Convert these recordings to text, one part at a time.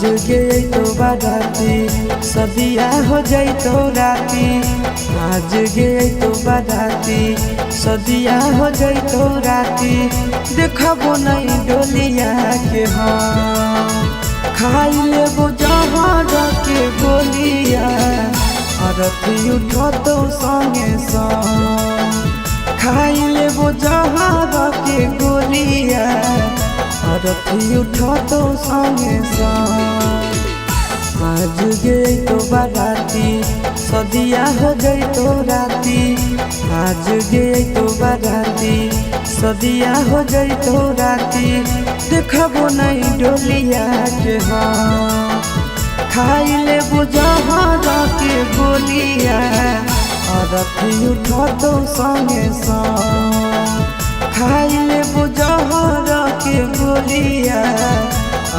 गए तो बाराती सदिया हो जाई तो राती। आज गए तो बाराती सदिया हो जाई तो राती। देखबो नहीं डोलिया के हम खाई लेबो जहर के गोलिया। अरथी उठो तो संगे संग खाई लेबो जहर के गोलिया। अरथी उठो तो संगे संग आज गई तो बाराती सदिया हो गई तो राती। आज गई तो बाराती सदिया हो गई तो राती। देखबो नहीं डोलिया के हम खाई लेबो जहर के गोलिया। अरथी उठो तो संगे संग खाई लेबो जहर के गोलिया।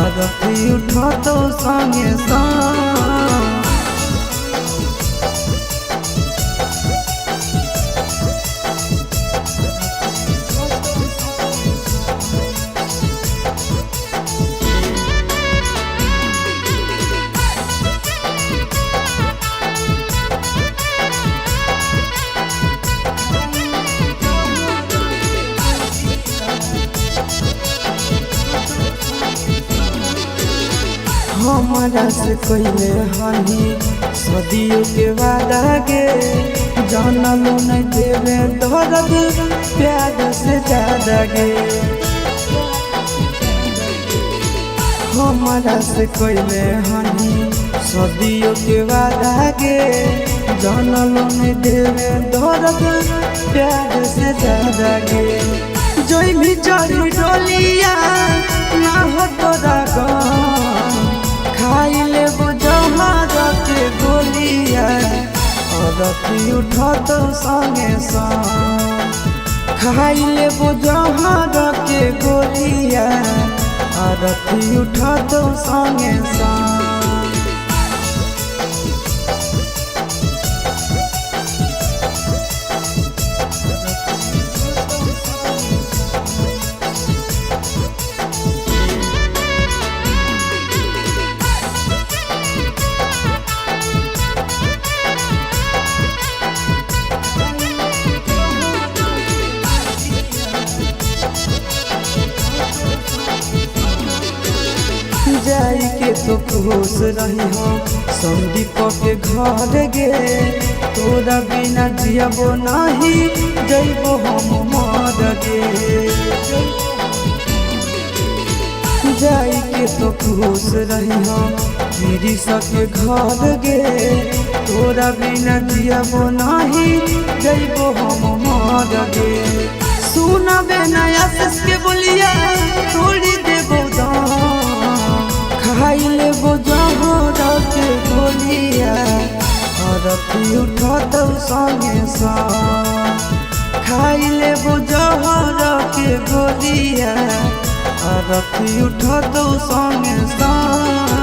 अरथी उठो तो संगे संग हमारा से कोइले हनी सदियों के वादा गे। जानलो नहीं देवे दर्द प्यार से ज्यादा गे। हमारा से कोइले हनी सदियों के वादा गे। जानलो नहीं देवे दर्द प्यार से ज्यादा गे। जोई भी चढ़ी डोलिया ना हो तोरा गम खाई लेबो जहर के गोलिया। अरथी उठो तो संगे संग खाई लेबो जहर के गोलिया। अरथी उठो तो संगे संग जाई के तो खुश रही हो संदीप के घर गे। तोरा बिना जियबो नहीं जइबो हम मर गे। जाई के तो खुश रही हो गिरी सके घर गे। तोरा बिना जियबो नहीं जइबो हम मर गे। सुनबे नया सस के बोलिया तोड़ी देबो दाम खाई लेबो जहर के गोलिया। अरथी उठो तो संगे संग खाई लेबो जहर के गोलिया। अरथी उठो तो संगे संग